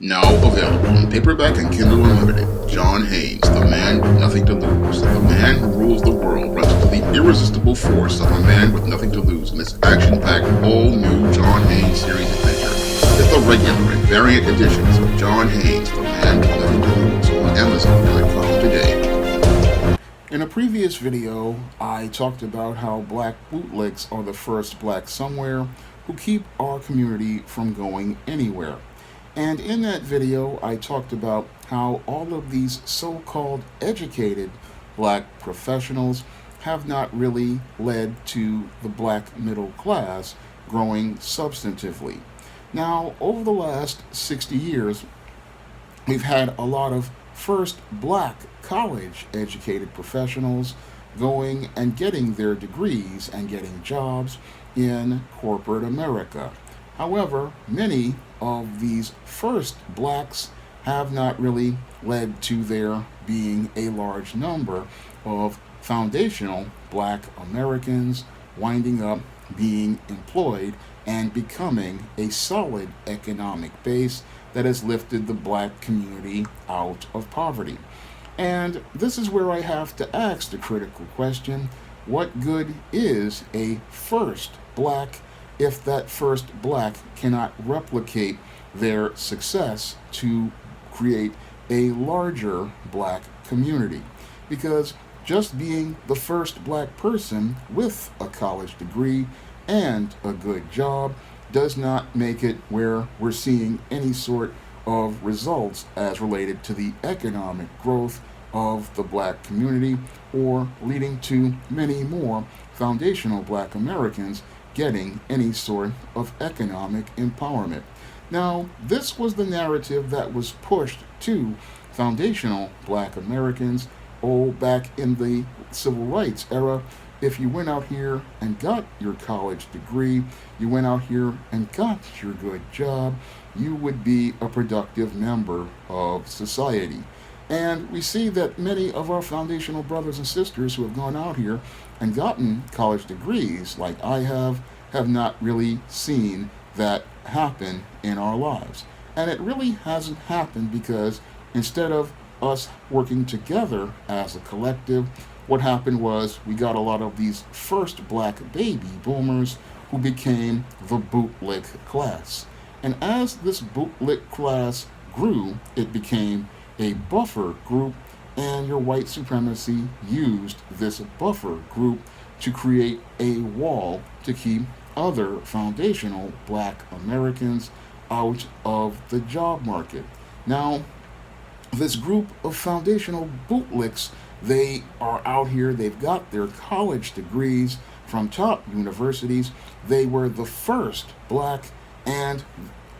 Now available in paperback and Kindle Unlimited. John Haynes, the man with nothing to lose. The man who rules the world runs into the irresistible force of a man with nothing to lose in this action-packed, all-new John Haynes series adventure. Get the regular and variant editions of John Haynes, the man with nothing to lose on Amazon.com today. In a previous video, I talked about how black bootlicks are the first black somewhere who keep our community from going anywhere. And in that video, I talked about how all of these so-called educated black professionals have not really led to the black middle class growing substantively. Now, over the last 60 years, we've had a lot of first black college educated professionals going and getting their degrees and getting jobs in corporate America. However, many of these first blacks have not really led to there being a large number of foundational black Americans winding up being employed and becoming a solid economic base that has lifted the black community out of poverty. And this is where I have to ask the critical question, what good is a first black if that first black cannot replicate their success to create a larger black community? Because just being the first black person with a college degree and a good job does not make it where we're seeing any sort of results as related to the economic growth of the black community, or leading to many more foundational black Americans getting any sort of economic empowerment. Now, this was the narrative that was pushed to foundational black Americans back in the civil rights era. If you went out here and got your college degree, you went out here and got your good job, you would be a productive member of society. And we see that many of our foundational brothers and sisters who have gone out here and gotten college degrees, like I have not really seen that happen in our lives. And it really hasn't happened because instead of us working together as a collective, what happened was we got a lot of these first black baby boomers who became the bootlick class. And as this bootlick class grew, it became a buffer group, and your white supremacy used this buffer group to create a wall to keep other foundational black Americans out of the job market. Now, this group of foundational bootlicks, they are out here, they've got their college degrees from top universities. They were the first black and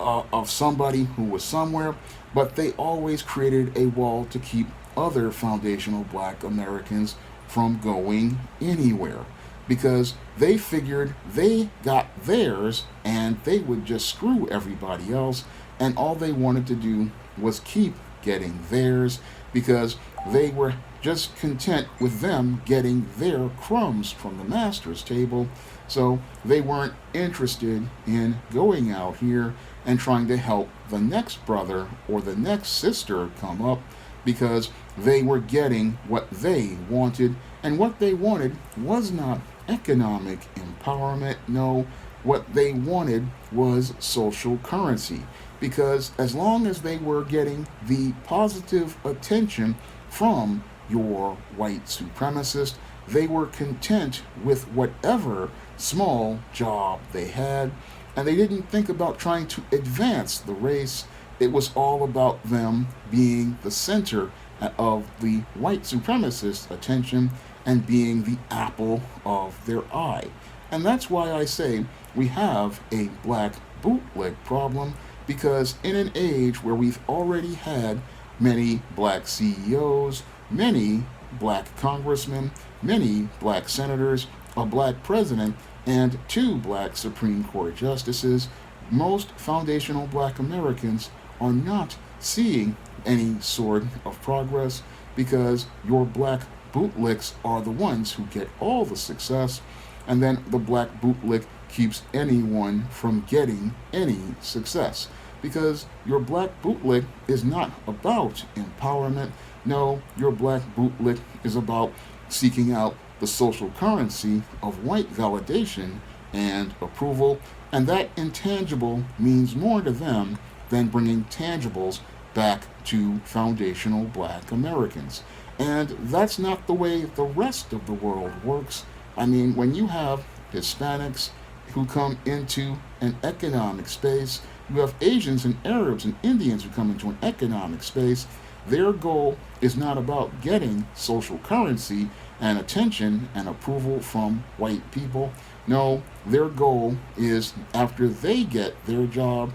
of somebody who was somewhere, but they always created a wall to keep other foundational black Americans from going anywhere, because they figured they got theirs and they would just screw everybody else, and all they wanted to do was keep getting theirs because they were just content with them getting their crumbs from the master's table. So they weren't interested in going out here and trying to help the next brother or the next sister come up, because they were getting what they wanted, and what they wanted was not economic empowerment. No, what they wanted was social currency, because as long as they were getting the positive attention from your white supremacist, they were content with whatever small job they had, and they didn't think about trying to advance the race. It was all about them being the center of the white supremacist attention and being the apple of their eye. And that's why I say we have a black bootleg problem, because in an age where we've already had many black CEOs, many black congressmen, many black senators, a black president, and 2 black Supreme Court justices, most foundational black Americans are not seeing any sort of progress, because your black bootlicks are the ones who get all the success, and then the black bootlick keeps anyone from getting any success. because your black bootlick is not about empowerment. No, your black bootlick is about seeking out the social currency of white validation and approval, and that intangible means more to them than bringing tangibles back to foundational black Americans. And that's not the way the rest of the world works. I mean, when you have Hispanics who come into an economic space, you have Asians and Arabs and Indians who come into an economic space, their goal is not about getting social currency and attention and approval from white people. No, their goal is after they get their job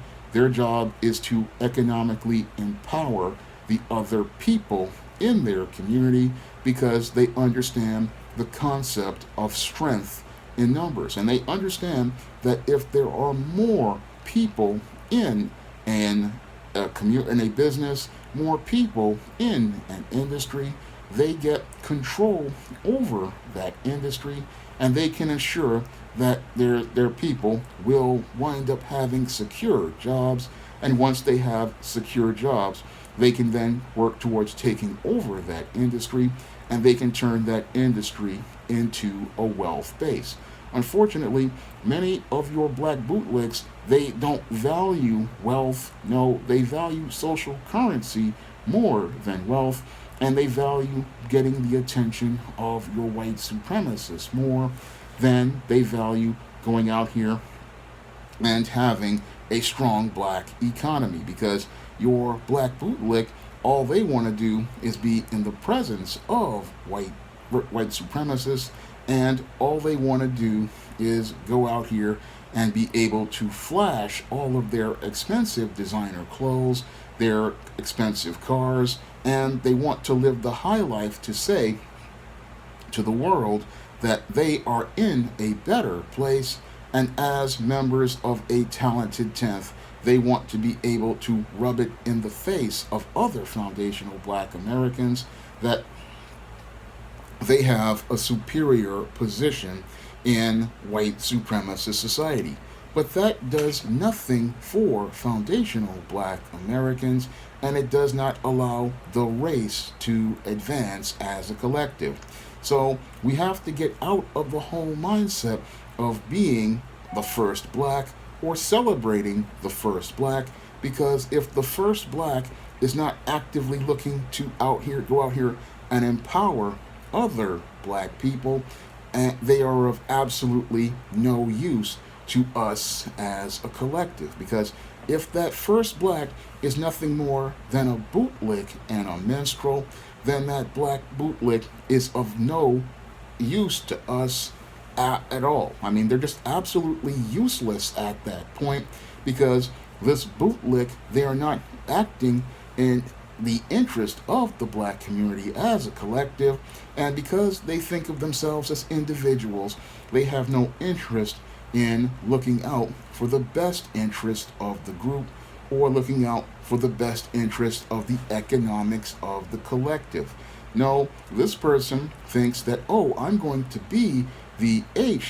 is to economically empower the other people in their community because they understand the concept of strength in numbers. And they understand that if there are more people in in a business, more people in an industry, they get control over that industry, and they can ensure that their people will wind up having secure jobs. And once they have secure jobs, they can then work towards taking over that industry, and they can turn that industry into a wealth base. Unfortunately, many of your black bootlicks, they don't value wealth. No, they value social currency more than wealth, and they value getting the attention of your white supremacists more than they value going out here and having a strong black economy, because your black bootlick, all they want to do is be in the presence of white supremacists, and all they want to do is go out here and be able to flash all of their expensive designer clothes, their expensive cars, and they want to live the high life to say to the world that they are in a better place. And as members of a talented 10th, they want to be able to rub it in the face of other foundational black Americans that they have a superior position in white supremacist society. But that does nothing for foundational black Americans, and it does not allow the race to advance as a collective. So we have to get out of the whole mindset of being the first black or celebrating the first black, because if the first black is not actively looking to go out here and empower other black people, and they are of absolutely no use to us as a collective. Because if that first black is nothing more than a bootlick and a minstrel, then that black bootlick is of no use to us at all. I mean, they're just absolutely useless at that point, because this bootlick, they are not acting in the interest of the black community as a collective, and because they think of themselves as individuals, they have no interest in looking out for the best interest of the group or looking out for the best interest of the economics of the collective. No, this person thinks that, oh, I'm going to be the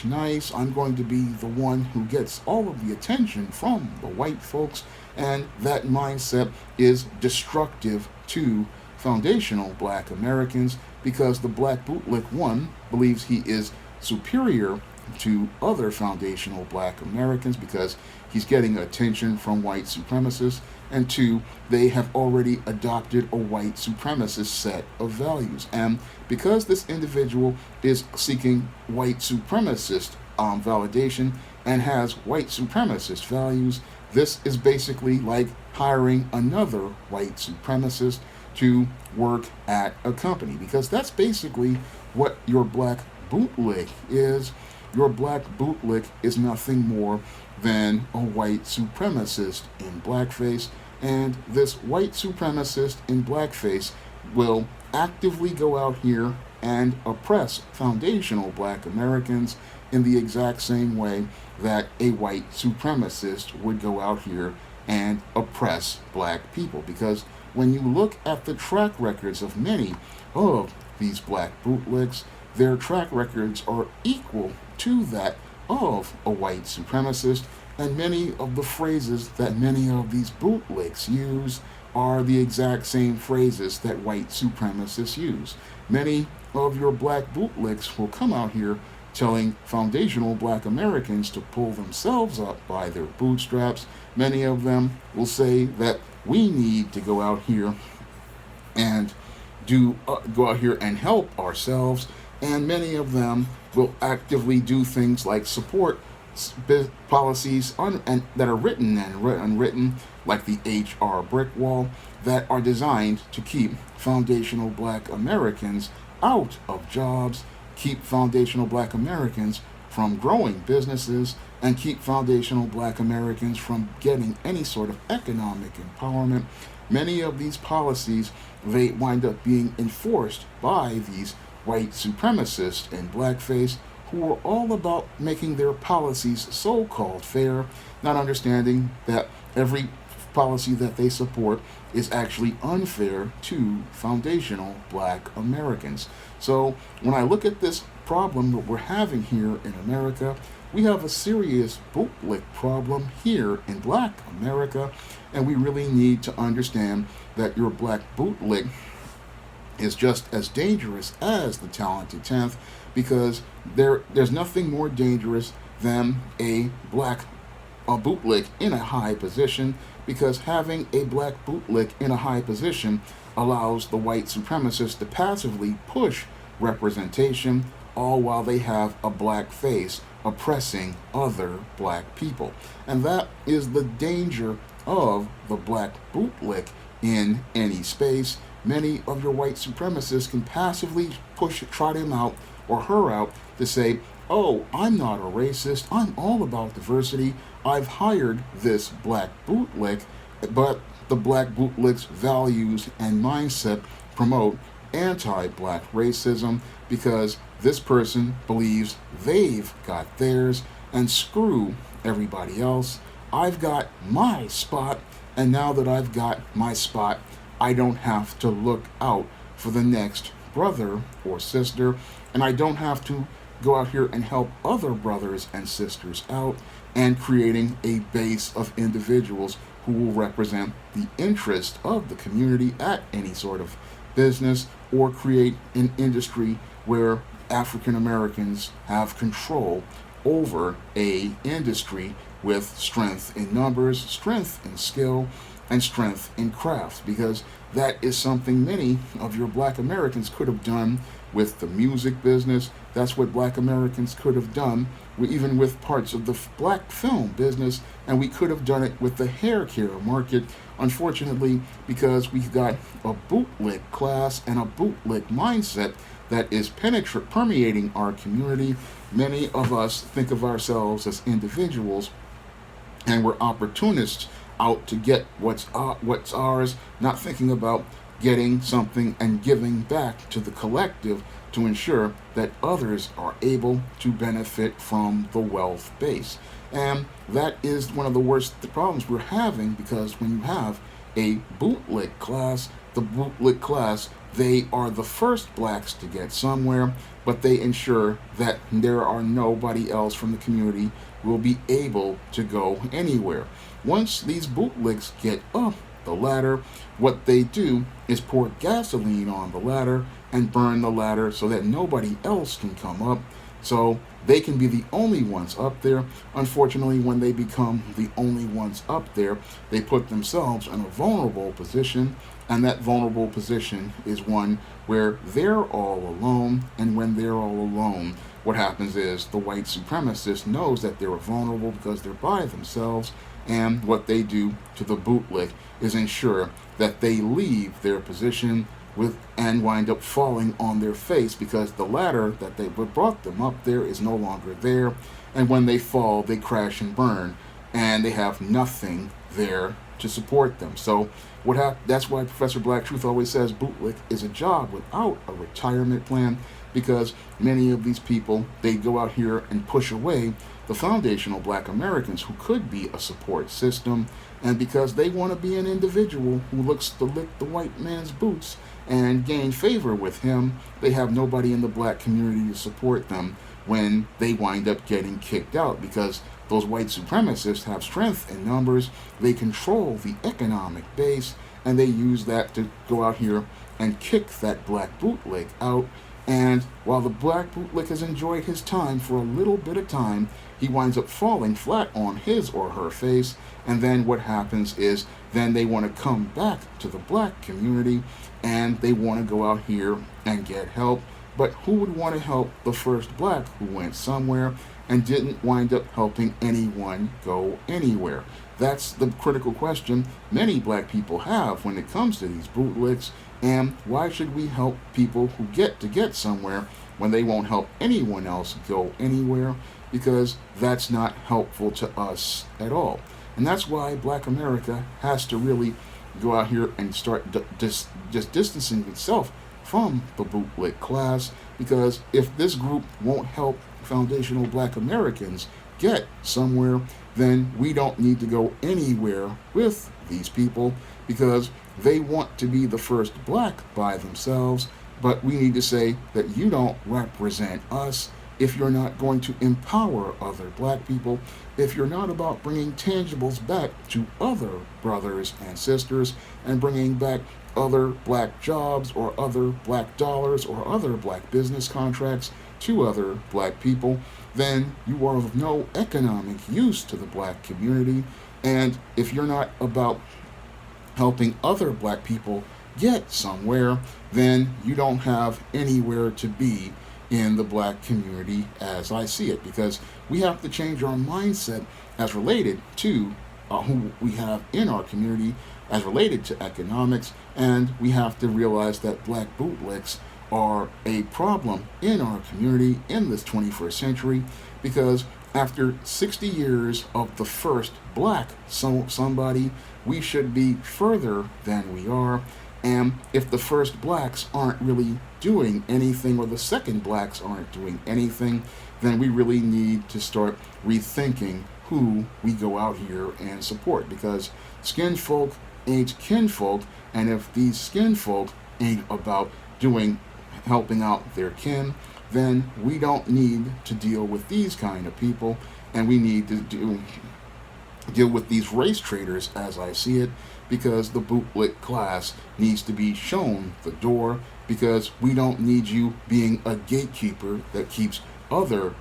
nice, I'm going to be the one who gets all of the attention from the white folks, and that mindset is destructive to foundational black Americans, because the black bootlick, one, believes he is superior to other foundational black Americans because he's getting attention from white supremacists, and two, they have already adopted a white supremacist set of values. And because this individual is seeking white supremacist validation and has white supremacist values, this is basically like hiring another white supremacist to work at a company, because that's basically what your black bootlick is. Your black bootlick is nothing more than a white supremacist in blackface, and this white supremacist in blackface will actively go out here and oppress foundational black Americans in the exact same way that a white supremacist would go out here and oppress black people. Because when you look at the track records of many of these black bootlicks, their track records are equal to that of a white supremacist, And many of the phrases that many of these bootlicks use are the exact same phrases that white supremacists use. Many of your black bootlicks will come out here telling foundational black Americans to pull themselves up by their bootstraps. Many of them will say that we need to go out here and go out here and help ourselves, and many of them will actively do things like support policies and that are written and unwritten, like the HR brick wall, that are designed to keep foundational black Americans out of jobs, keep foundational black Americans from growing businesses, and keep foundational black Americans from getting any sort of economic empowerment. Many of these policies, they wind up being enforced by these white supremacists in blackface who are all about making their policies so-called fair, not understanding that every policy that they support is actually unfair to foundational black Americans. So when I look at this problem that we're having here in America, we have a serious bootlick problem here in black America, and we really need to understand that your black bootlick is just as dangerous as the talented 10th, because there's nothing more dangerous than a bootlick in a high position, because having a black bootlick in a high position allows the white supremacists to passively push representation, all while they have a black face oppressing other black people. And that is the danger of the black bootlick in any space. Many of your white supremacists can passively trot him out or her out to say, oh, I'm not a racist, I'm all about diversity, I've hired this black bootlick, but the black bootlick's values and mindset promote anti-black racism because this person believes they've got theirs, and screw everybody else. I've got my spot, and now that I've got my spot, I don't have to look out for the next brother or sister, and I don't have to go out here and help other brothers and sisters out, and creating a base of individuals who will represent the interest of the community at any sort of business, or create an industry where African Americans have control over a industry with strength in numbers, strength in skill, and strength in craft, because that is something many of your black Americans could have done with the music business. That's what black Americans could have done even with parts of the black film business, and we could have done it with the hair care market. Unfortunately, because we've got a bootlick class and a bootlick mindset that is permeating our community, many of us think of ourselves as individuals, and we're opportunists out to get what's ours, not thinking about getting something and giving back to the collective to ensure that others are able to benefit from the wealth base. And that is one of the worst problems we're having, because when you have a bootlick class, the bootlick class, they are the first blacks to get somewhere, but they ensure that there are nobody else from the community will be able to go anywhere. Once these bootlicks get up the ladder, what they do is pour gasoline on the ladder and burn the ladder so that nobody else can come up, so they can be the only ones up there. Unfortunately, when they become the only ones up there, they put themselves in a vulnerable position, and that vulnerable position is one where they're all alone. And when they're all alone, what happens is the white supremacist knows that they're vulnerable because they're by themselves, and what they do to the bootlick is ensure that they leave their position and wind up falling on their face, because the ladder that they brought them up there is no longer there, and when they fall, they crash and burn, and they have nothing there to support them. So that's why Professor Black Truth always says bootlick is a job without a retirement plan, because many of these people, they go out here and push away the foundational black Americans who could be a support system, and because they want to be an individual who looks to lick the white man's boots and gain favor with him, they have nobody in the black community to support them when they wind up getting kicked out, because those white supremacists have strength in numbers. They control the economic base, and they use that to go out here and kick that black bootleg out. And while the black bootleg has enjoyed his time for a little bit of time, he winds up falling flat on his or her face. And then what happens is then they want to come back to the black community and they want to go out here and get help. But who would want to help the first black who went somewhere and didn't wind up helping anyone go anywhere? That's the critical question many black people have when it comes to these bootlicks. And why should we help people who get somewhere when they won't help anyone else go anywhere? Because that's not helpful to us at all. And that's why Black America has to really go out here and start just distancing itself from the bootlick class. Because if this group won't help foundational Black Americans get somewhere, then we don't need to go anywhere with these people, because they want to be the first black by themselves. But we need to say that you don't represent us if you're not going to empower other black people, if you're not about bringing tangibles back to other brothers and sisters and bringing back other black jobs or other black dollars or other black business contracts to other black people, then you are of no economic use to the black community. And if you're not about helping other black people get somewhere, then you don't have anywhere to be in the black community as I see it, because we have to change our mindset as related to who we have in our community, as related to economics, and we have to realize that black bootlicks are a problem in our community in this 21st century, because after 60 years of the first black somebody, we should be further than we are. And if the first blacks aren't really doing anything, or the second blacks aren't doing anything, then we really need to start rethinking who we go out here and support, because skin folk ain't kinfolk, and if these skin folk ain't about helping out their kin, then we don't need to deal with these kind of people, and we need to deal with these race traders as I see it, because the bootlick class needs to be shown the door, because we don't need you being a gatekeeper that keeps other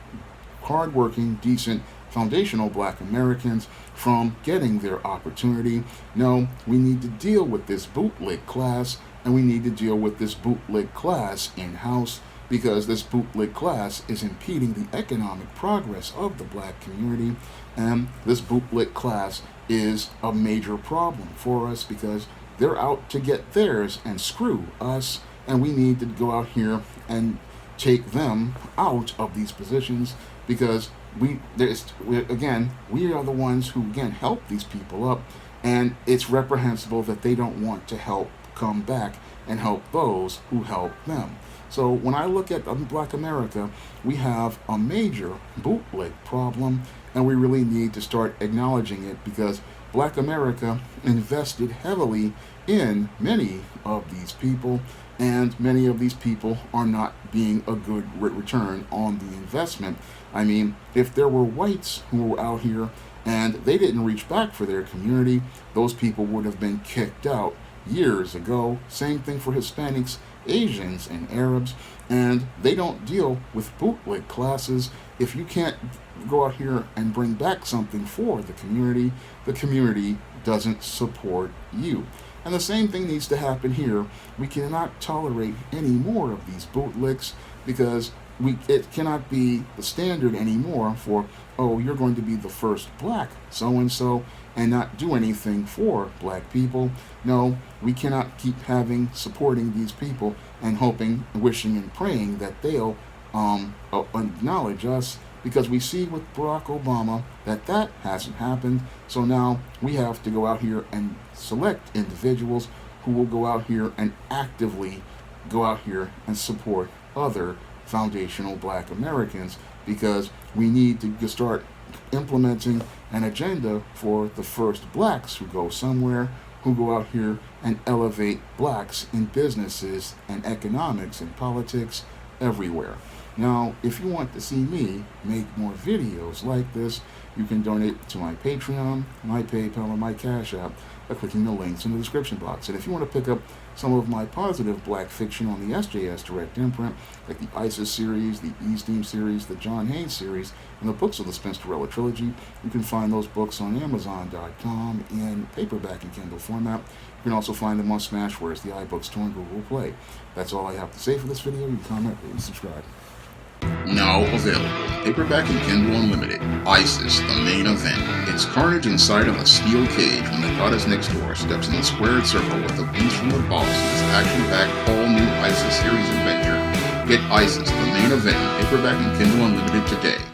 hardworking, decent, foundational black Americans from getting their opportunity. No, we need to deal with this bootlick class, and we need to deal with this bootlick class in-house, because this bootlick class is impeding the economic progress of the black community. And this bootlick class is a major problem for us, because they're out to get theirs and screw us, and we need to go out here and take them out of these positions, because we are the ones who help these people up, and it's reprehensible that they don't want to help come back and help those who help them. So when I look at Black America, we have a major bootlick problem, and we really need to start acknowledging it, because Black America invested heavily in many of these people, and many of these people are not being a good return on the investment. I mean, if there were whites who were out here and they didn't reach back for their community, those people would have been kicked out years ago. Same thing for Hispanics, Asians, and Arabs, and they don't deal with bootlick classes. If you can't go out here and bring back something for the community doesn't support you. And the same thing needs to happen here. We cannot tolerate any more of these bootlicks, because it cannot be the standard anymore for, oh, you're going to be the first black so-and-so and not do anything for black people. No, we cannot keep supporting these people and hoping, wishing, and praying that they'll acknowledge us, because we see with Barack Obama that hasn't happened. So now we have to go out here and select individuals who will go out here and actively go out here and support other foundational black Americans, because we need to start implementing an agenda for the first blacks who go somewhere, who go out here and elevate blacks in businesses and economics and politics everywhere. Now, if you want to see me make more videos like this, you can donate to my Patreon, my PayPal, or my Cash App by clicking the links in the description box. And if you want to pick up some of my positive black fiction on the SJS Direct imprint, like the ISIS series, the E-Steam series, the John Haynes series, and the books of the Spinsterella trilogy, you can find those books on Amazon.com in paperback and Kindle format. You can also find them on Smashwords, the iBooks Store, and Google Play. That's all I have to say for this video. You can comment, rate, and subscribe. Now available, paperback and Kindle Unlimited, ISIS, the main event. It's carnage inside of a steel cage when the goddess next door steps in the squared circle with the beast from the boss in this action-packed all-new ISIS series adventure. Get ISIS, the main event, paperback and Kindle Unlimited today.